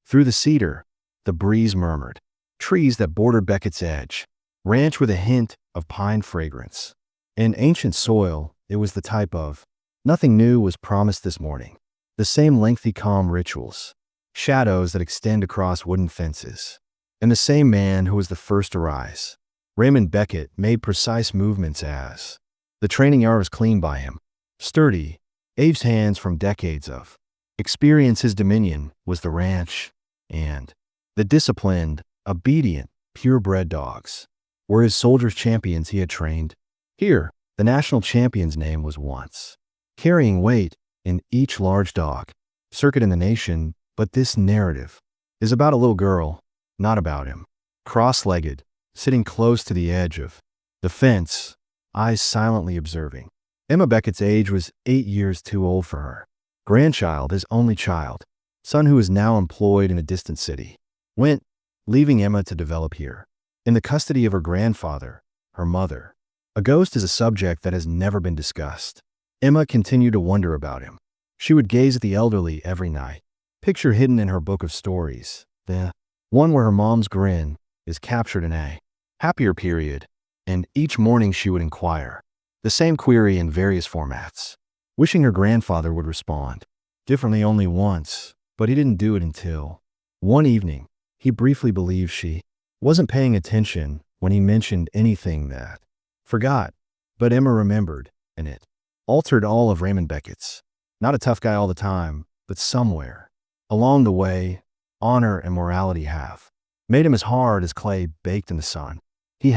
Through the cedar, the breeze murmured. Trees that bordered Beckett's edge. Ranch with a hint of pine fragrance. In ancient soil, it was the type of. Nothing new was promised this morning. The same lengthy calm rituals. Shadows that extend across wooden fences. And the same man who was the first to rise. Raymond Beckett made precise movements as. The training yard was cleaned by him. Sturdy, Abe's hands from decades of. Experience his dominion was the ranch. And the disciplined, obedient, purebred dogs were his soldiers' champions he had trained. Here, the national champion's name was once. Carrying weight in each large dog. Circuit in the nation, but this narrative is about a little girl, not about him. Cross-legged, sitting close to the edge of the fence, eyes silently observing. Emma Beckett's age was 8 years too old for her. Grandchild, his only child, son who is now employed in a distant city, went, leaving Emma to develop here, in the custody of her grandfather, her mother. A ghost is a subject that has never been discussed. Emma continued to wonder about him. She would gaze at the elderly every night. Picture hidden in her book of stories, the one where her mom's grin is captured in a happier period, and each morning she would inquire, the same query in various formats, wishing her grandfather would respond, differently only once, but he didn't do it until one evening. He briefly believed she wasn't paying attention when he mentioned anything that forgot, but Emma remembered, and it altered all of Raymond Beckett's. Not a tough guy all the time, but somewhere along the way, honor and morality have made him as hard as clay baked in the sun. He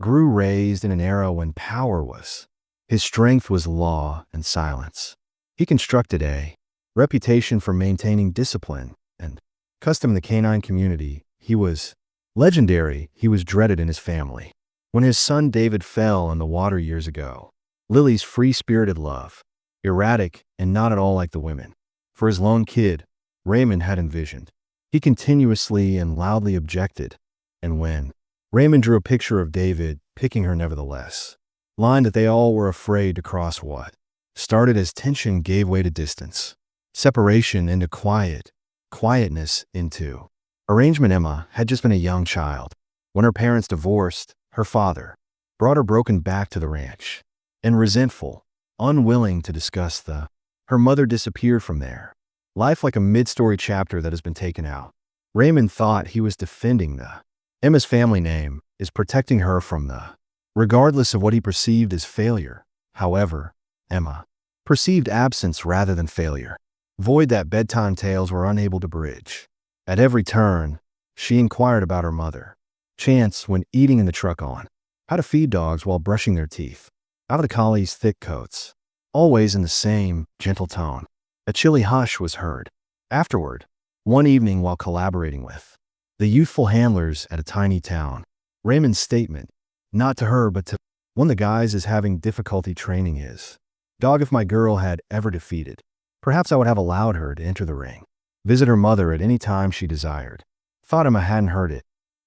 grew raised in an era when power was. His strength was law and silence. He constructed a reputation for maintaining discipline and custom in the canine community. He was legendary. He was dreaded in his family. When his son David fell in the water years ago, Lily's free-spirited love, erratic and not at all like the women. For his lone kid, Raymond had envisioned. He continuously and loudly objected, and when Raymond drew a picture of David picking her nevertheless, line that they all were afraid to cross what started as tension gave way to distance, separation into quietness into arrangement. Emma had just been a young child. When her parents divorced, her father brought her broken back to the ranch, and resentful, unwilling to discuss her mother disappeared from there. Life like a mid-story chapter that has been taken out. Raymond thought he was defending Emma's family name, is protecting her from regardless of what he perceived as failure. However, Emma perceived absence rather than failure. Void that bedtime tales were unable to bridge. At every turn, she inquired about her mother. Chance when eating in the truck on. How to feed dogs while brushing their teeth. Out of the collie's thick coats. Always in the same gentle tone. A chilly hush was heard. Afterward, one evening while collaborating with the youthful handlers at a tiny town, Raymond's statement, not to her but to one of the guys is having difficulty training his dog. If my girl had ever defeated, perhaps I would have allowed her to enter the ring, visit her mother at any time she desired. Thought Emma hadn't heard it,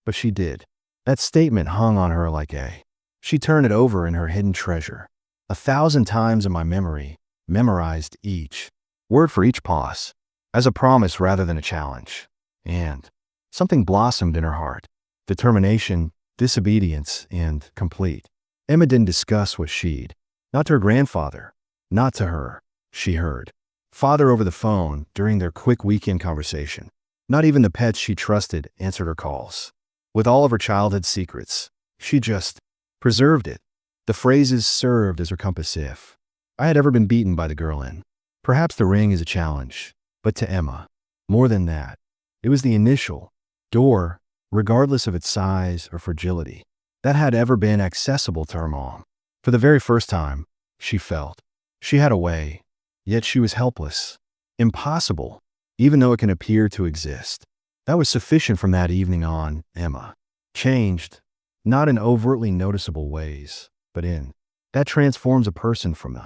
but she did. That statement hung on her like a. She turned it over in her hidden treasure. 1,000 times in my memory, memorized each word for each pause, as a promise rather than a challenge. And something blossomed in her heart. Determination, disobedience, and complete. Emma didn't discuss what she'd. Not to her grandfather. Not to her. She heard. Father over the phone during their quick weekend conversation. Not even the pets she trusted answered her calls. With all of her childhood secrets, she just preserved it. The phrases served as her compass if I had ever been beaten by the girl in. Perhaps the ring is a challenge, but to Emma, more than that, it was the initial door, regardless of its size or fragility, that had ever been accessible to her mom. For the very first time, she felt she had a way, yet she was helpless, impossible, even though it can appear to exist. That was sufficient from that evening on. Emma changed, not in overtly noticeable ways, but in that transforms a person from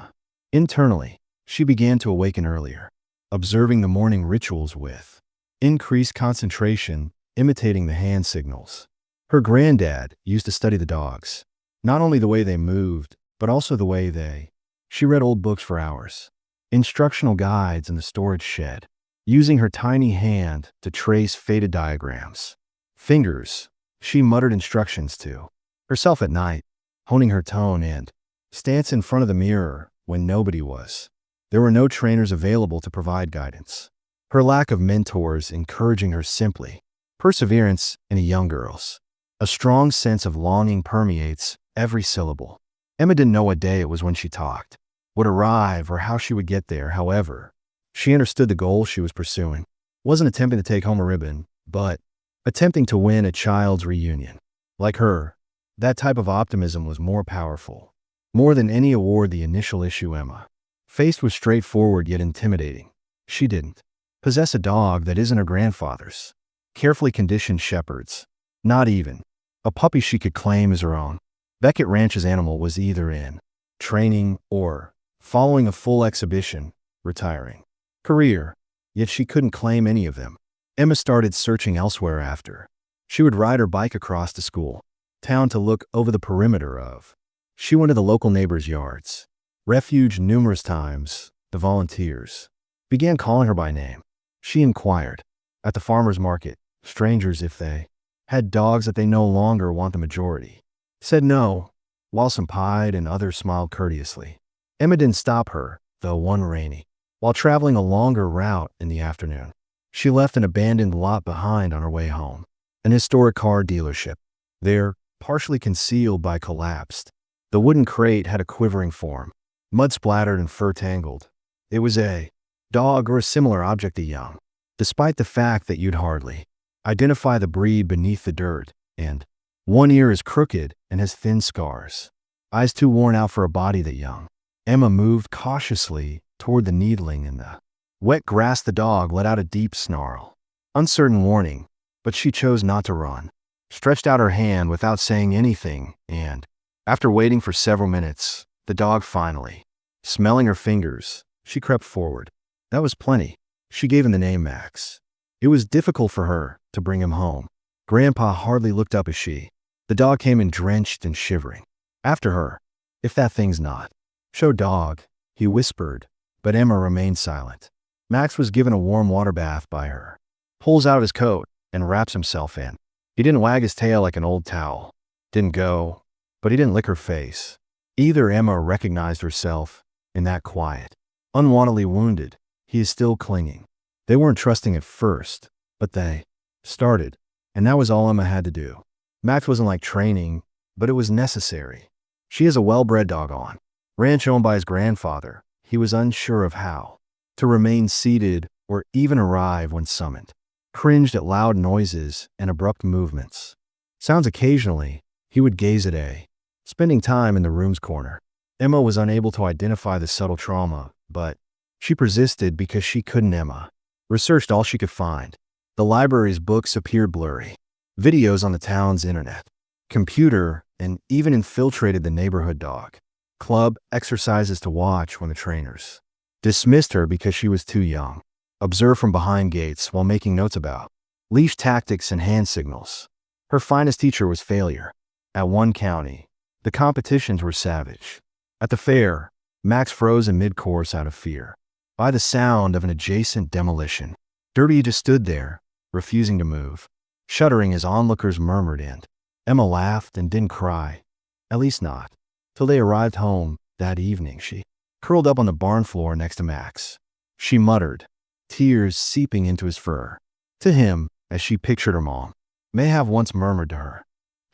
internally. She began to awaken earlier, observing the morning rituals with increased concentration, imitating the hand signals. Her granddad used to study the dogs, not only the way they moved, but also the way they. She read old books for hours, instructional guides in the storage shed, using her tiny hand to trace faded diagrams. Fingers, she muttered instructions to herself at night, honing her tone and stance in front of the mirror when nobody was. There were no trainers available to provide guidance. Her lack of mentors encouraging her simply. Perseverance in a young girl's. A strong sense of longing permeates every syllable. Emma didn't know what day it was when she talked, would arrive, or how she would get there. However, she understood the goal she was pursuing. Wasn't attempting to take home a ribbon, but attempting to win a child's reunion. Like her, that type of optimism was more powerful. More than any award the initial issue Emma faced was straightforward yet intimidating. She didn't possess a dog that isn't her grandfather's. Carefully conditioned shepherds. Not even a puppy she could claim as her own. Beckett Ranch's animal was either in training or following a full exhibition, retiring career, yet she couldn't claim any of them. Emma started searching elsewhere after. She would ride her bike across the school town to look over the perimeter of. She went to the local neighbors' yards. Refuge numerous times, the volunteers began calling her by name. She inquired at the farmer's market, strangers if they had dogs that they no longer want the majority. Said no, while some pied and others smiled courteously. Emma didn't stop her, though one rainy. While traveling a longer route in the afternoon, she left an abandoned lot behind on her way home. An historic car dealership. There, partially concealed by collapsed. The wooden crate had a quivering form, mud splattered and fur tangled. It was a dog or a similar object to young, despite the fact that you'd hardly identify the breed beneath the dirt, and one ear is crooked and has thin scars. Eyes too worn out for a body that young. Emma moved cautiously toward the needling in the wet grass. The dog let out a deep snarl. Uncertain warning, but she chose not to run. Stretched out her hand without saying anything, and, after waiting for several minutes, the dog finally, smelling her fingers, she crept forward. That was plenty. She gave him the name Max. It was difficult for her to bring him home. Grandpa hardly looked up as the dog came in drenched and shivering. After her, if that thing's not. Show dog, he whispered, but Emma remained silent. Max was given a warm water bath by her. Pulls out his coat and wraps himself in. He didn't wag his tail like an old towel. Didn't go, but he didn't lick her face. Either Emma recognized herself in that quiet. Unwontedly wounded, he is still clinging. They weren't trusting at first, but they started, and that was all Emma had to do. Max wasn't like training, but it was necessary. She is a well-bred dog on ranch owned by his grandfather. He was unsure of how to remain seated or even arrive when summoned. Cringed at loud noises and abrupt movements. Sounds occasionally, he would gaze at spending time in the room's corner. Emma was unable to identify the subtle trauma, but she persisted because she couldn't. Emma researched all she could find. The library's books appeared blurry. Videos on the town's internet. Computer, and even infiltrated the neighborhood dog club exercises to watch when the trainers dismissed her because she was too young. Observed from behind gates while making notes about leash tactics and hand signals. Her finest teacher was failure. At one county, the competitions were savage. At the fair, Max froze in mid-course out of fear. By the sound of an adjacent demolition, Dirty just stood there, refusing to move, shuddering as onlookers murmured, and Emma laughed and didn't cry. At least not. Till they arrived home that evening, she curled up on the barn floor next to Max. She muttered, tears seeping into his fur. To him, as she pictured her mom, may have once murmured to her,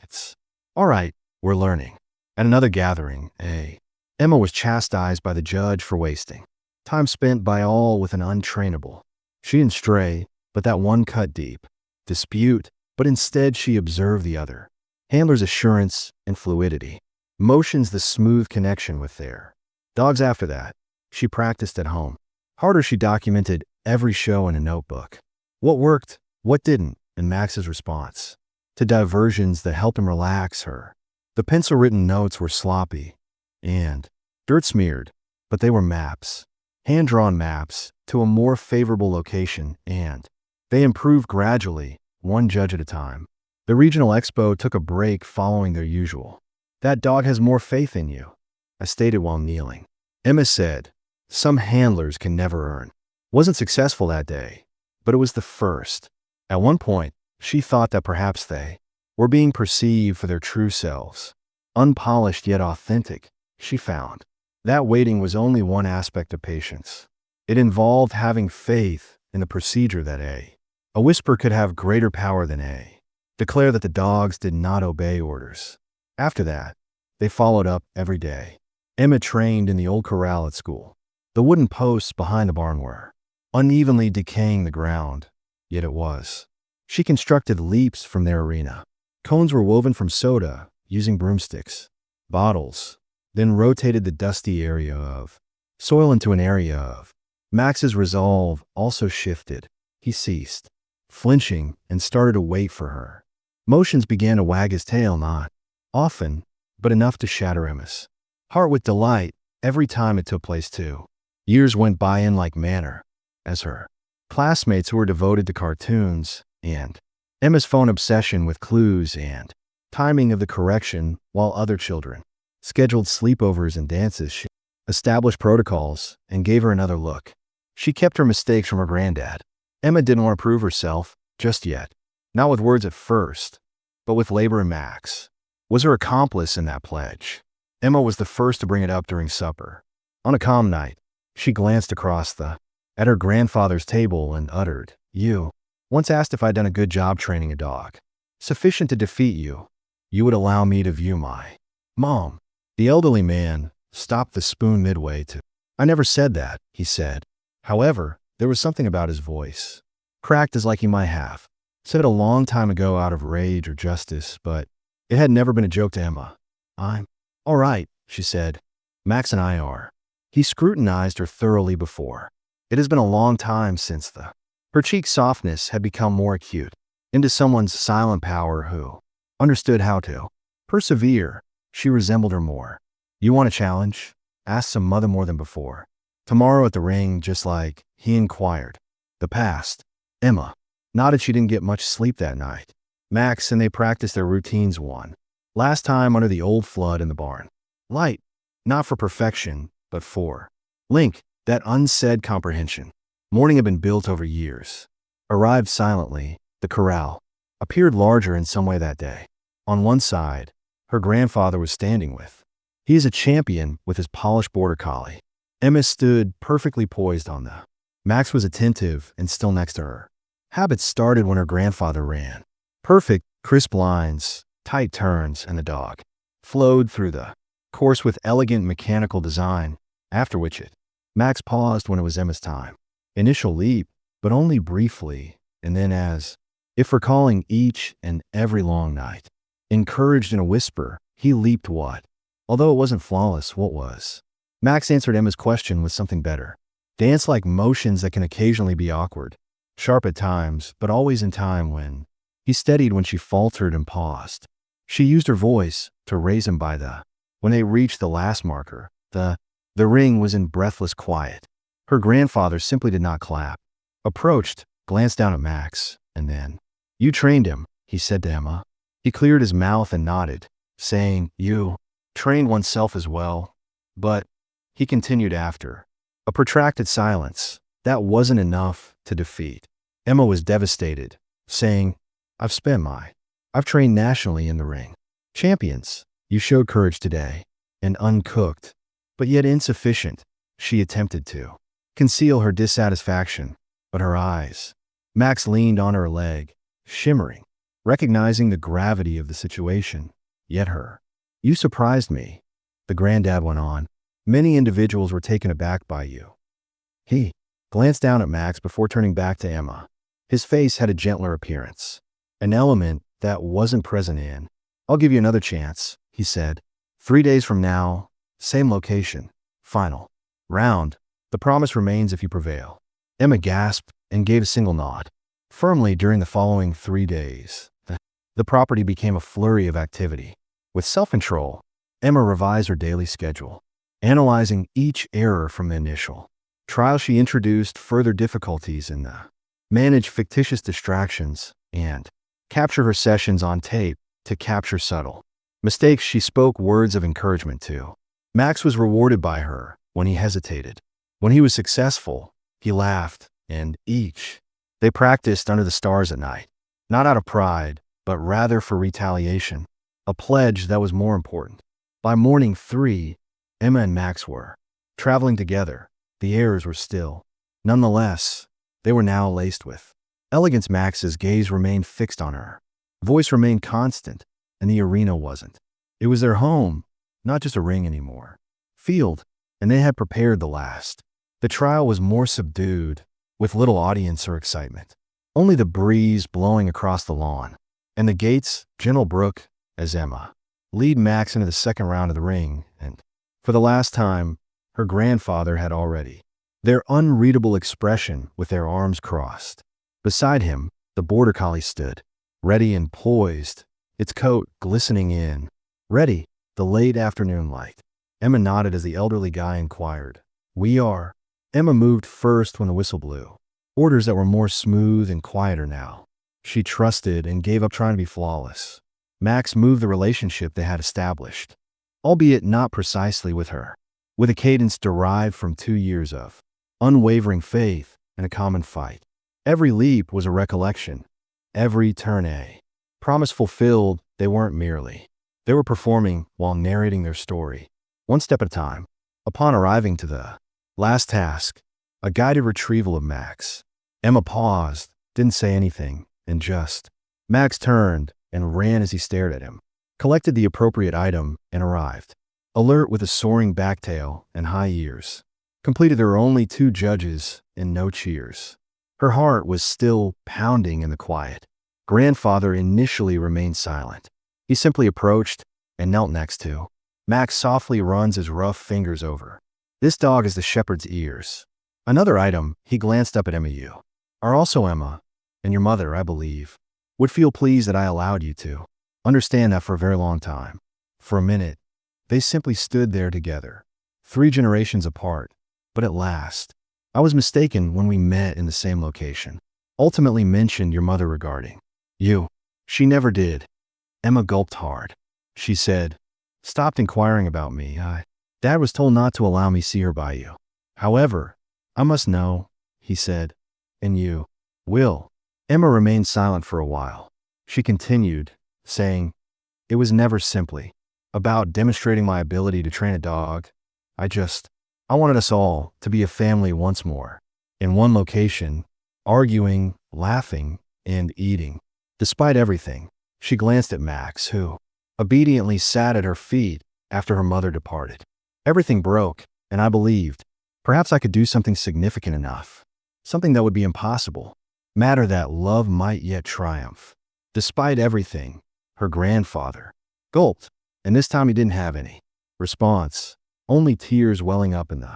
"It's all right, we're learning." At another gathering, Emma was chastised by the judge for wasting time spent by all with an untrainable. She didn't stray, but that one cut deep. Dispute, but instead she observed the other. Handler's assurance and fluidity. Motions the smooth connection with their dogs. After that, she practiced at home. Harder, she documented every show in a notebook. What worked, what didn't, and Max's response to diversions that helped him relax her. The pencil-written notes were sloppy and dirt-smeared, but they were maps, hand-drawn maps to a more favorable location, and they improved gradually, one judge at a time. The regional expo took a break following their usual. "That dog has more faith in you," I stated while kneeling. Emma said, "Some handlers can never earn Wasn't successful that day, but it was the first. At one point, she thought that perhaps they were being perceived for their true selves. Unpolished yet authentic, she found. That waiting was only one aspect of patience. It involved having faith in the procedure that a whisper could have greater power than declare that the dogs did not obey orders. After that, they followed up every day. Emma trained in the old corral at school. The wooden posts behind the barn were unevenly decaying the ground, yet it was. She constructed leaps from their arena. Cones were woven from soda using broomsticks, bottles, then rotated the dusty area of soil into an area of. Max's resolve also shifted. He ceased, flinching, and started to wait for her. Motions began to wag his tail, not often, but enough to shatter Emma's heart with delight every time it took place too. Years went by in like manner, as her classmates who were devoted to cartoons and Emma's phone obsession with clues and timing of the correction, while other children scheduled sleepovers and dances. She established protocols and gave her another look. She kept her mistakes from her granddad. Emma didn't want to prove herself just yet, not with words at first, but with labor, and Max was her accomplice in that pledge. Emma was the first to bring it up during supper. On a calm night, she glanced across at her grandfather's table and uttered, "You once asked if I'd done a good job training a dog. Sufficient to defeat you. You would allow me to view my mom." The elderly man stopped the spoon midway to, "I never said that," he said. However, there was something about his voice, cracked as like he might have said it a long time ago out of rage or justice, but it had never been a joke to Emma. "I'm all right," she said. "Max and I are." He scrutinized her thoroughly before. It has been a long time since her cheek softness had become more acute, into someone's silent power who understood how to persevere. She resembled her more. "You want a challenge?" asked some mother more than before. "Tomorrow at the ring, just like he inquired." The past. Emma nodded. She didn't get much sleep that night. Max and they practiced their routines one last time under the old flood in the barn. Light, not for perfection, but for link, that unsaid comprehension. Morning had been built over years. Arrived silently, the corral appeared larger in some way that day. On one side, her grandfather was standing with. He is a champion with his polished border collie. Emma stood perfectly poised on the. Max was attentive and still next to her. Habits started when her grandfather ran. Perfect, crisp lines, tight turns, and the dog flowed through the course with elegant mechanical design, after which Max paused when it was Emma's time. Initial leap, but only briefly, and then as if recalling each and every long night. Encouraged in a whisper, he leaped what? Although it wasn't flawless, what was? Max answered Emma's question with something better. Dance-like motions that can occasionally be awkward, sharp at times, but always in time when he steadied when she faltered and paused. She used her voice to raise him by when they reached the last marker, the ring was in breathless quiet. Her grandfather simply did not clap. Approached, glanced down at Max, and then, "You trained him," he said to Emma. He cleared his mouth and nodded, saying, "You trained oneself as well." But, he continued after a protracted silence, that wasn't enough to defeat. Emma was devastated, saying, I've trained nationally in the ring. Champions, you showed courage today, and uncooked, but yet insufficient." She attempted to conceal her dissatisfaction, but her eyes. Max leaned on her leg, shimmering, recognizing the gravity of the situation. Yet her. "You surprised me," the granddad went on. "Many individuals were taken aback by you." He glanced down at Max before turning back to Emma. His face had a gentler appearance, an element that wasn't present in. "I'll give you another chance," he said. 3 days from now, same location, final round. The promise remains if you prevail." Emma gasped and gave a single nod. Firmly during the following 3 days, the property became a flurry of activity. With self-control, Emma revised her daily schedule, analyzing each error from the initial trial. She introduced further difficulties in manage fictitious distractions and capture her sessions on tape to capture subtle mistakes. She spoke words of encouragement too. Max was rewarded by her when he hesitated. When he was successful, He laughed, and each. They practiced under the stars at night, not out of pride, but rather for retaliation, a pledge that was more important. By morning 3, Emma and Max were traveling together. The airs were still. Nonetheless, they were now laced with elegance. Max's gaze remained fixed on her. Voice remained constant, and the arena wasn't. It was their home, not just a ring anymore. Field, and they had prepared the last. The trial was more subdued, with little audience or excitement. Only the breeze blowing across the lawn, and the gate's gentle brook as Emma lead Max into the second round of the ring, and, for the last time, her grandfather had already. Their unreadable expression with their arms crossed. Beside him, the border collie stood, ready and poised, its coat glistening in. Ready, the late afternoon light. Emma nodded as the elderly guy inquired, "We are." Emma moved first when the whistle blew. Orders that were more smooth and quieter now. She trusted and gave up trying to be flawless. Max moved the relationship they had established, albeit not precisely with her, with a cadence derived from 2 years of unwavering faith and a common fight. Every leap was a recollection, every turn a promise fulfilled. They weren't merely. They were performing while narrating their story, one step at a time. Upon arriving to the last task, a guided retrieval of Max, Emma paused, didn't say anything, and just. Max turned and ran as he stared at him, collected the appropriate item, and arrived, alert with a soaring backtail and high ears. Completed there were only 2 judges and no cheers. Her heart was still pounding in the quiet. Grandfather initially remained silent. He simply approached and knelt next to. Max softly runs his rough fingers over. "This dog is the shepherd's ears." Another item, he glanced up at Emma. "You are also Emma, and your mother, I believe, would feel pleased that I allowed you to understand that for a very long time." For a minute, they simply stood there together, 3 generations apart, but at last. "I was mistaken when we met in the same location. Ultimately mentioned your mother regarding you. She never did." Emma gulped hard. She said, "Stopped inquiring about me. Dad was told not to allow me see her by you. However, I must know," he said, "and you will." Emma remained silent for a while. She continued, saying, "It was never simply about demonstrating my ability to train a dog. I wanted us all to be a family once more, in one location, arguing, laughing, and eating." Despite everything, she glanced at Max, who obediently sat at her feet after her mother departed. "Everything broke, and I believed perhaps I could do something significant enough, something that would be impossible, matter that love might yet triumph." Despite everything, her grandfather gulped, and this time he didn't have any response, only tears welling up in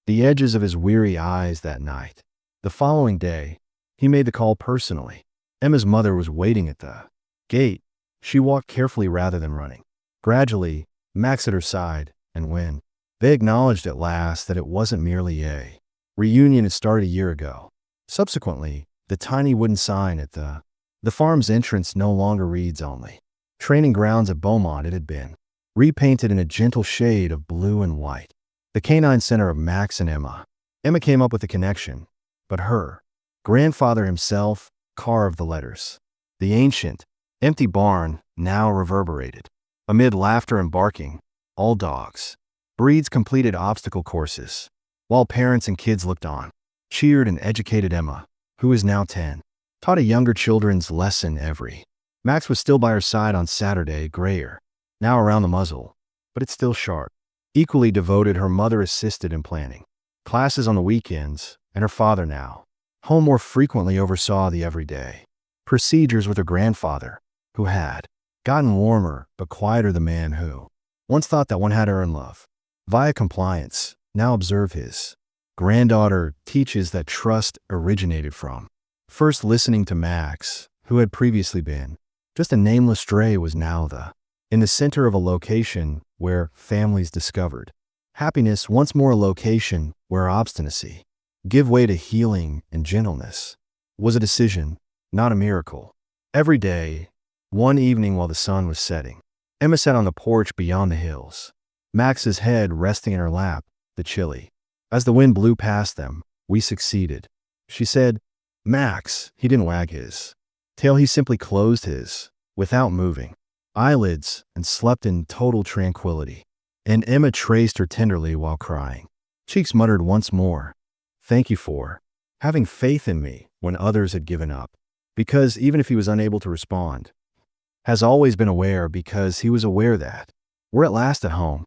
the edges of his weary eyes that night. The following day, he made the call personally. Emma's mother was waiting at the gate. She walked carefully rather than running. Gradually, Max at her side, and when they acknowledged at last that it wasn't merely a reunion had started a year ago. Subsequently, the tiny wooden sign at the farm's entrance no longer reads only training grounds at Beaumont. It had been repainted in a gentle shade of blue and white. The canine center of Max and Emma. Emma came up with the connection, but her grandfather himself carved the letters. The ancient, empty barn now reverberated. Amid laughter and barking, all dogs, breeds completed obstacle courses, while parents and kids looked on, cheered and educated Emma, who is now 10, taught a younger children's lesson every. Max was still by her side on Saturday, grayer, now around the muzzle, but it's still sharp. Equally devoted, her mother assisted in planning classes on the weekends, and her father now, home more frequently, oversaw the everyday procedures with her grandfather, who had gotten warmer but quieter. The man who once thought that one had to earn love via compliance now observe his granddaughter teaches that trust originated from first listening to Max, who had previously been just a nameless stray, was now in the center of a location where families discovered happiness, once more a location where obstinacy give way to healing and gentleness was a decision, not a miracle. Every day, one evening while the sun was setting, Emma sat on the porch beyond the hills, Max's head resting in her lap, the chilly. As the wind blew past them, We succeeded. She said, Max, he didn't wag his tail, he simply closed his, without moving eyelids, and slept in total tranquility. And Emma traced her tenderly while crying. Cheeks muttered once more, thank you for having faith in me when others had given up. Because even if he was unable to respond, has always been aware because he was aware that we're at last at home.